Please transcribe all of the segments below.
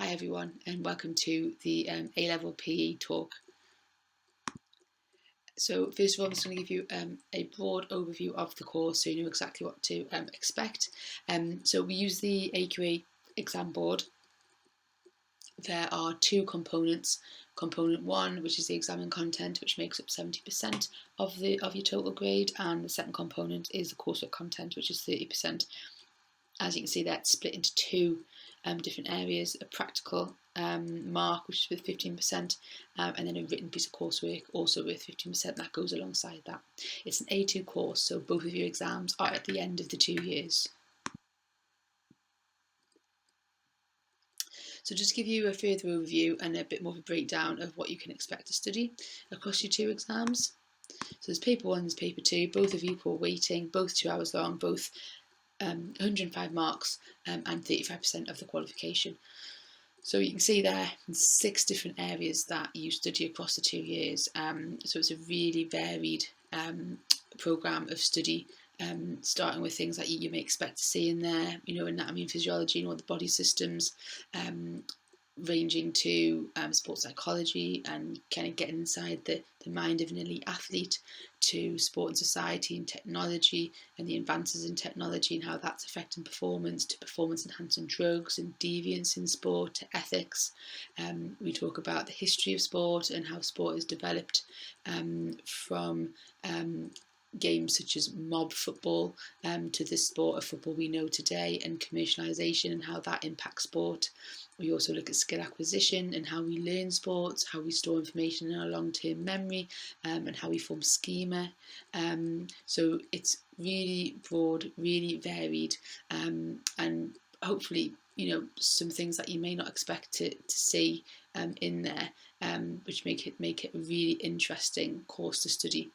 Hi everyone, and welcome to the A-level PE talk. So first of all, I'm just going to give you a broad overview of the course so you know exactly what to expect. So we use the AQA exam board. There are two components. Component 1, which is the exam and content, which makes up 70% of your total grade, and the second component is the coursework content, which is 30%. As you can see, that's split into two different areas: a practical mark, which is with 15%, and then a written piece of coursework, also with 15%, that goes alongside that. It's an A2 course, so both of your exams are at the end of the 2 years. So just to give you a further overview and a bit more of a breakdown of what you can expect to study across your two exams. So there's paper 1 and there's paper 2, both of equal weighting, both 2 hours long, both 105 marks and 35% of the qualification. So you can see there 6 different areas that you study across the 2 years. So it's a really varied programme of study, starting with things that you may expect to see in there, anatomy and physiology and all the body systems, ranging to sports psychology and kind of getting inside the mind of an elite athlete, to sport and society and technology and the advances in technology and how that's affecting performance, to performance enhancing drugs and deviance in sport, to ethics. We talk about the history of sport and how sport is developed from games such as mob football to the sport of football we know today, and commercialisation and how that impacts sport. We also look at skill acquisition and how we learn sports, how we store information in our long-term memory, and how we form schema. So it's really broad, really varied, and hopefully, some things that you may not expect to see in there, which make it a really interesting course to study.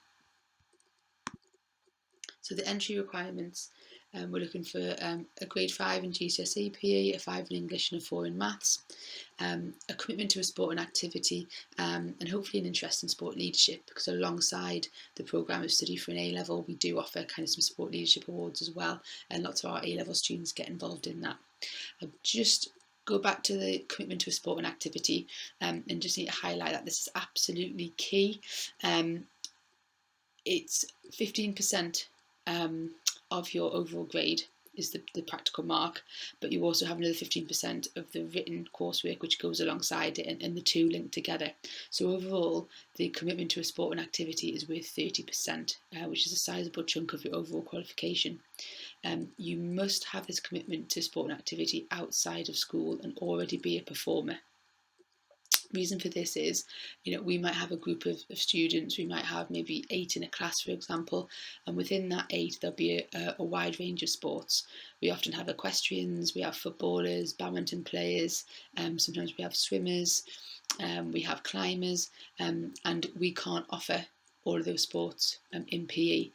So the entry requirements, we're looking for a grade 5 in GCSE PE, a 5 in English and a 4 in maths, a commitment to a sport and activity, and hopefully an interest in sport leadership, because alongside the programme of study for an A-level, we do offer kind of some sport leadership awards as well, and lots of our A-level students get involved in that. I'll just go back to the commitment to a sport and activity, and just need to highlight that this is absolutely key. It's 15% of your overall grade is the practical mark, but you also have another 15% of the written coursework which goes alongside it, and the two link together. So overall, the commitment to a sport and activity is worth 30%, which is a sizable chunk of your overall qualification. You must have this commitment to sport and activity outside of school and already be a performer. Reason for this is, we might have a group of students, we might have maybe 8 in a class, for example, and within that 8 there'll be a wide range of sports. We often have equestrians, we have footballers, badminton players, sometimes we have swimmers, we have climbers, and we can't offer all of those sports in PE.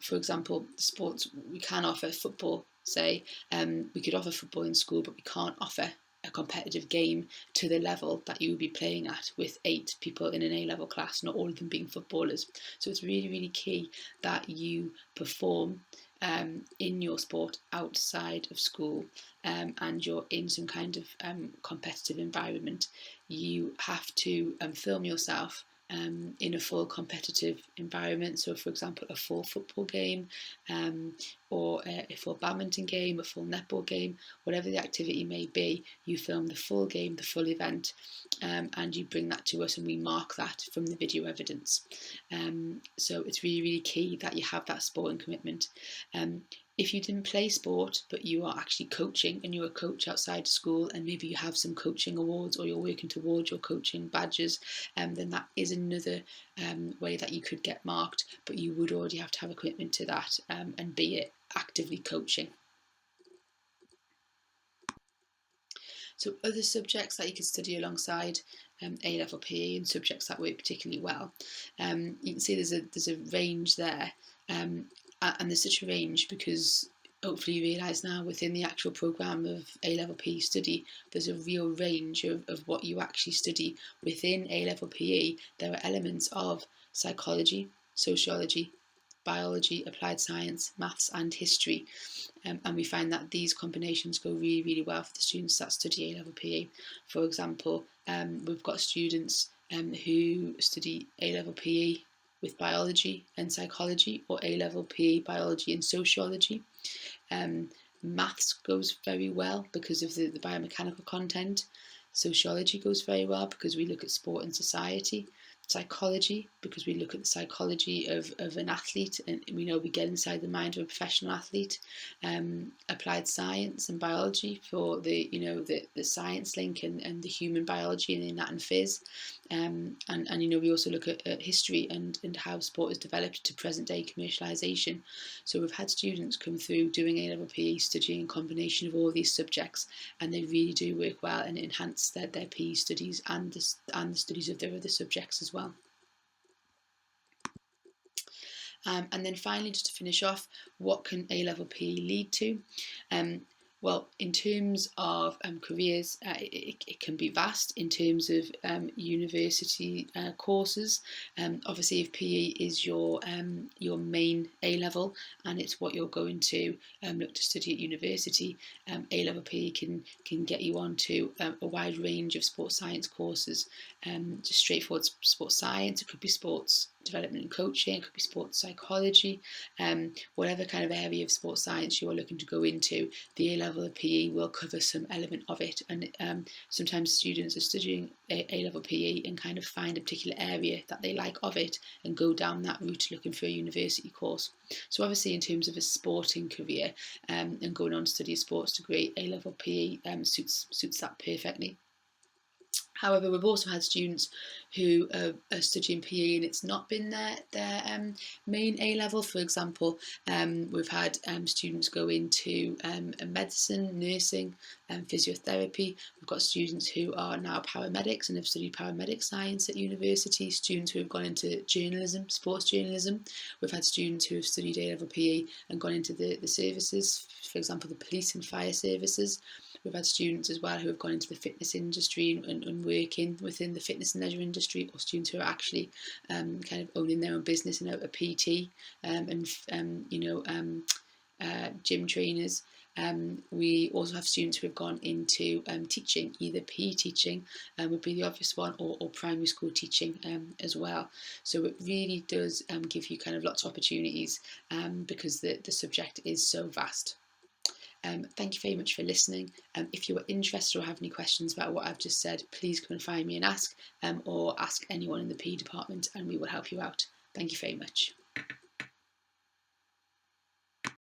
For example, sports we can offer, football, say, we could offer football in school, but we can't offer a competitive game to the level that you would be playing at with 8 people in an A-level class, not all of them being footballers. So it's really, really key that you perform in your sport outside of school, and you're in some kind of competitive environment. You have to film yourself in a full competitive environment. So for example, a full football game, or a full badminton game, a full netball game, whatever the activity may be, you film the full game, the full event, and you bring that to us and we mark that from the video evidence. So it's really, really key that you have that sport and commitment. If you didn't play sport but you are actually coaching and you're a coach outside school, and maybe you have some coaching awards or you're working towards your coaching badges, then that is another way that you could get marked, but you would already have to have a commitment to that and be it actively coaching. So other subjects that you can study alongside A-level PE, and subjects that work particularly well, you can see there's a range there, and there's such a range because hopefully you realise now within the actual programme of A-level PE study, there's a real range of what you actually study within A-level PE. There are elements of psychology, sociology, biology, applied science, maths and history. And we find that these combinations go really, really well for the students that study A-level PE. For example, we've got students who study A-level PE with biology and psychology, or A-level PE, biology and sociology. Maths goes very well because of the biomechanical content. Sociology goes very well because we look at sport and society. Psychology, because we look at the psychology of an athlete, and we know we get inside the mind of a professional athlete. Applied science and biology for the the science link and the human biology and in that and phys. And we also look at history and how sport is developed to present day commercialisation. So we've had students come through doing A-level PE, studying a combination of all these subjects, and they really do work well and enhance their PE studies and the studies of their other subjects as well. And then finally, just to finish off, what can A-level PE lead to? Well, in terms of careers, it can be vast in terms of university courses. Obviously, if PE is your main A-level and it's what you're going to look to study at university, A-level PE can get you onto a wide range of sports science courses. Just straightforward sports science. It could be sports development and coaching, it could be sports psychology, whatever kind of area of sports science you are looking to go into, the A-level of PE will cover some element of it. And sometimes students are studying A-level PE and kind of find a particular area that they like of it and go down that route looking for a university course. So obviously in terms of a sporting career and going on to study a sports degree, A-level PE suits that perfectly. However, we've also had students who are studying PE and it's not been their main A-level. For example, we've had students go into medicine, nursing, physiotherapy. We've got students who are now paramedics and have studied paramedic science at university, students who have gone into journalism, sports journalism. We've had students who have studied A-level PE and gone into the services, for example, the police and fire services. We've had students as well who have gone into the fitness industry and working within the fitness and leisure industry, or students who are actually kind of owning their own business and a PT gym trainers. We also have students who have gone into teaching, either PE teaching would be the obvious one, or primary school teaching as well. So it really does give you kind of lots of opportunities because the subject is so vast. Thank you very much for listening. If you are interested or have any questions about what I've just said, please come and find me and ask, or ask anyone in the PE department and we will help you out. Thank you very much.